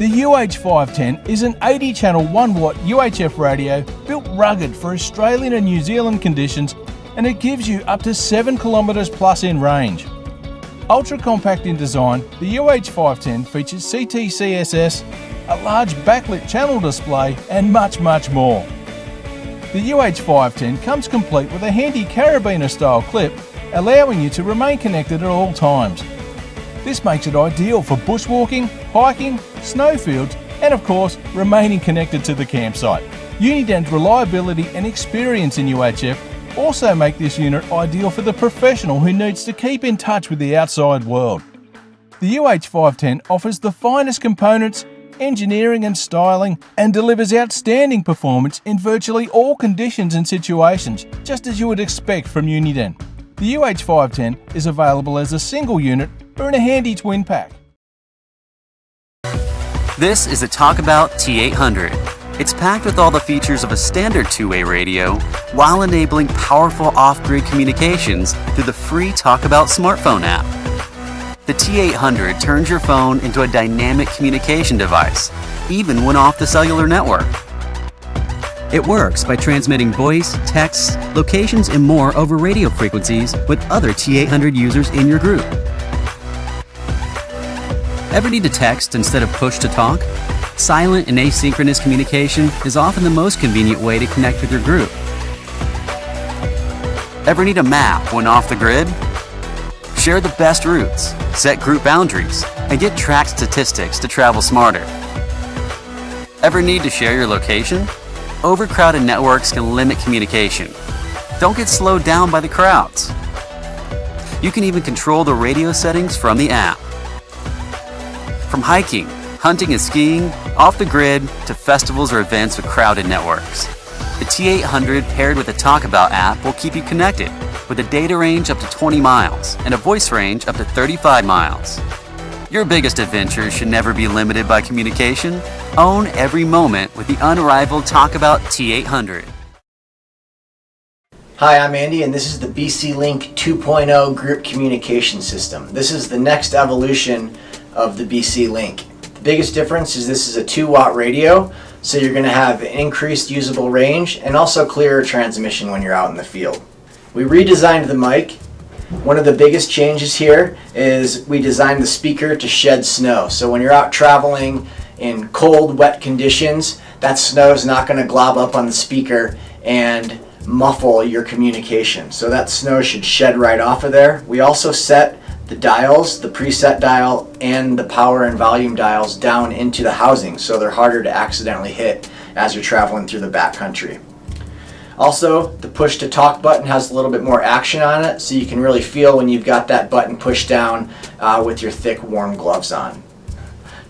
The UH510 is an 80-channel 1-watt UHF radio built rugged for Australian and New Zealand conditions, and it gives you up to 7 kilometres plus in range. Ultra compact in design, the UH510 features CTCSS, a large backlit channel display and much more. The UH510 comes complete with a handy carabiner style clip, allowing you to remain connected at all times. This makes it ideal for bushwalking, hiking, snowfields, and of course, remaining connected to the campsite. Uniden's reliability and experience in UHF also make this unit ideal for the professional who needs to keep in touch with the outside world. The UH510 offers the finest components, engineering and styling, and delivers outstanding performance in virtually all conditions and situations, just as you would expect from Uniden. The UH510 is available as a single unit or in a handy twin pack. This is the Talkabout T800. It's packed with all the features of a standard two-way radio while enabling powerful off-grid communications through the free Talkabout smartphone app. The T800 turns your phone into a dynamic communication device, even when off the cellular network. It works by transmitting voice, text, locations, and more over radio frequencies with other T800 users in your group. Ever need to text instead of push to talk? Silent and asynchronous communication is often the most convenient way to connect with your group. Ever need a map when off the grid? Share the best routes, set group boundaries, and get tracked statistics to travel smarter. Ever need to share your location? Overcrowded networks can limit communication. Don't get slowed down by the crowds. You can even control the radio settings from the app. From hiking, hunting and skiing, off the grid, to festivals or events with crowded networks. The T800 paired with the Talkabout app will keep you connected with a data range up to 20 miles and a voice range up to 35 miles. Your biggest adventures should never be limited by communication. Own every moment with the unrivaled Talkabout T800. Hi, I'm Andy, and this is the BC Link 2.0 group communication system. This is the next evolution of the BC Link. The biggest difference is this is a 2-watt radio, so you're going to have increased usable range and also clearer transmission when you're out in the field. We redesigned the mic. One of the biggest changes here is we designed the speaker to shed snow. So when you're out traveling in cold, wet conditions, that snow is not going to glob up on the speaker and muffle your communication. So that snow should shed right off of there. We also set the dials, the preset dial, and the power and volume dials down into the housing, so they're harder to accidentally hit as you're traveling through the backcountry. Also, the push to talk button has a little bit more action on it, so you can really feel when you've got that button pushed down with your thick, warm gloves on.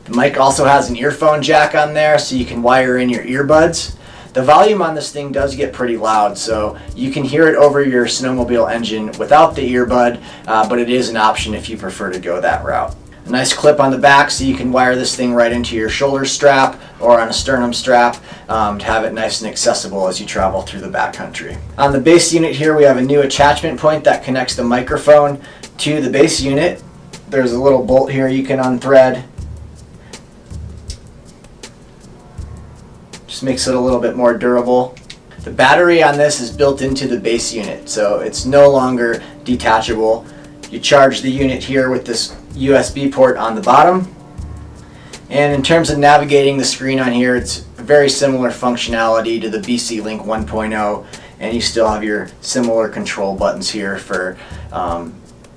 The mic also has an earphone jack on there, so you can wire in your earbuds. The volume on this thing does get pretty loud, so you can hear it over your snowmobile engine without the earbud, but it is an option if you prefer to go that route. A nice clip on the back so you can wire this thing right into your shoulder strap or on a sternum strap to have it nice and accessible as you travel through the backcountry. On the base unit here, we have a new attachment point that connects the microphone to the base unit. There's a little bolt here you can unthread. Just makes it a little bit more durable. The battery on this is built into the base unit, so it's no longer detachable. You charge the unit here with this USB port on the bottom. And in terms of navigating the screen on here, it's very similar functionality to the BC Link 1.0, and you still have your similar control buttons here for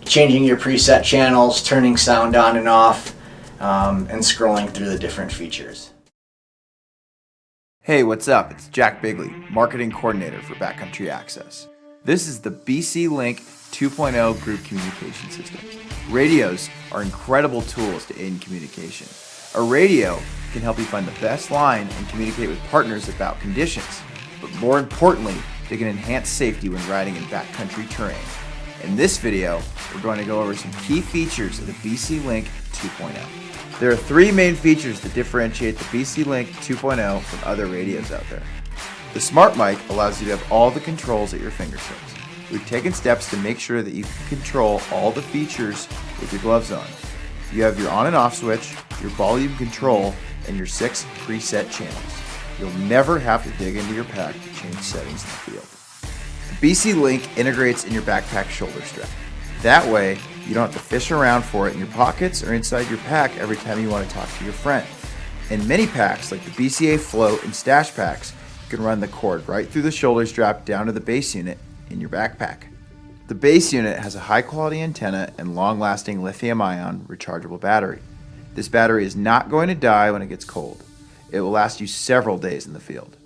changing your preset channels, turning sound on and off, and scrolling through the different features. Hey, what's up? It's Jack Bigley, Marketing Coordinator for Backcountry Access. This is the BC Link 2.0 group communication system. Radios are incredible tools to aid in communication. A radio can help you find the best line and communicate with partners about conditions, but more importantly, they can enhance safety when riding in backcountry terrain. In this video, we're going to go over some key features of the BC Link 2.0. There are 3 main features that differentiate the BC Link 2.0 from other radios out there. The Smart Mic allows you to have all the controls at your fingertips. We've taken steps to make sure that you can control all the features with your gloves on. You have your on and off switch, your volume control, and your 6 preset channels. You'll never have to dig into your pack to change settings in the field. The BC Link integrates in your backpack shoulder strap. That way, you don't have to fish around for it in your pockets or inside your pack every time you want to talk to your friend. In many packs, like the BCA Float and Stash packs, you can run the cord right through the shoulder strap down to the base unit in your backpack. The base unit has a high-quality antenna and long-lasting lithium-ion rechargeable battery. This battery is not going to die when it gets cold. It will last you several days in the field.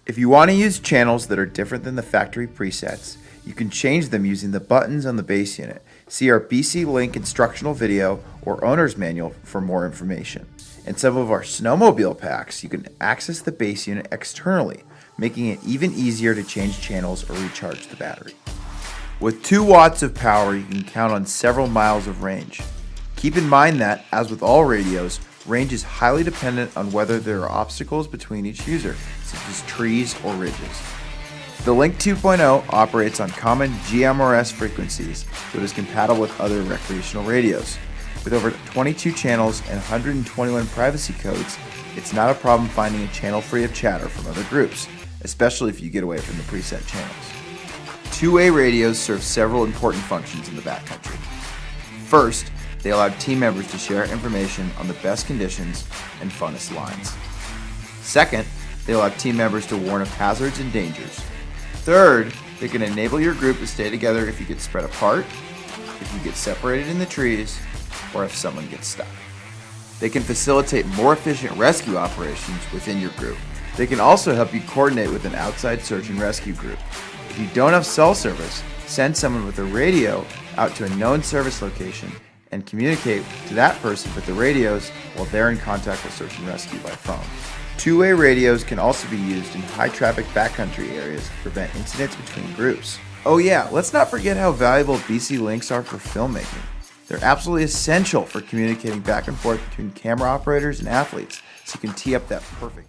If you want to use channels that are different than the factory presets, you can change them using the buttons on the base unit. See our BC Link instructional video or owner's manual for more information. In some of our snowmobile packs, you can access the base unit externally, making it even easier to change channels or recharge the battery. With 2 watts of power, you can count on several miles of range. Keep in mind that, as with all radios, range is highly dependent on whether there are obstacles between each user, such as trees or ridges. The Link 2.0 operates on common GMRS frequencies, so it is compatible with other recreational radios. With over 22 channels and 121 privacy codes, it's not a problem finding a channel free of chatter from other groups, especially if you get away from the preset channels. Two-way radios serve several important functions in the backcountry. First, they allow team members to share information on the best conditions and funnest lines. Second, they allow team members to warn of hazards and dangers. Third, they can enable your group to stay together if you get spread apart, if you get separated in the trees, or if someone gets stuck. They can facilitate more efficient rescue operations within your group. They can also help you coordinate with an outside search and rescue group. If you don't have cell service, send someone with a radio out to a known service location and communicate to that person with the radios while they're in contact with search and rescue by phone. Two-way radios can also be used in high-traffic backcountry areas to prevent incidents between groups. Oh yeah, let's not forget how valuable BC Links are for filmmaking. They're absolutely essential for communicating back and forth between camera operators and athletes, so you can tee up that perfect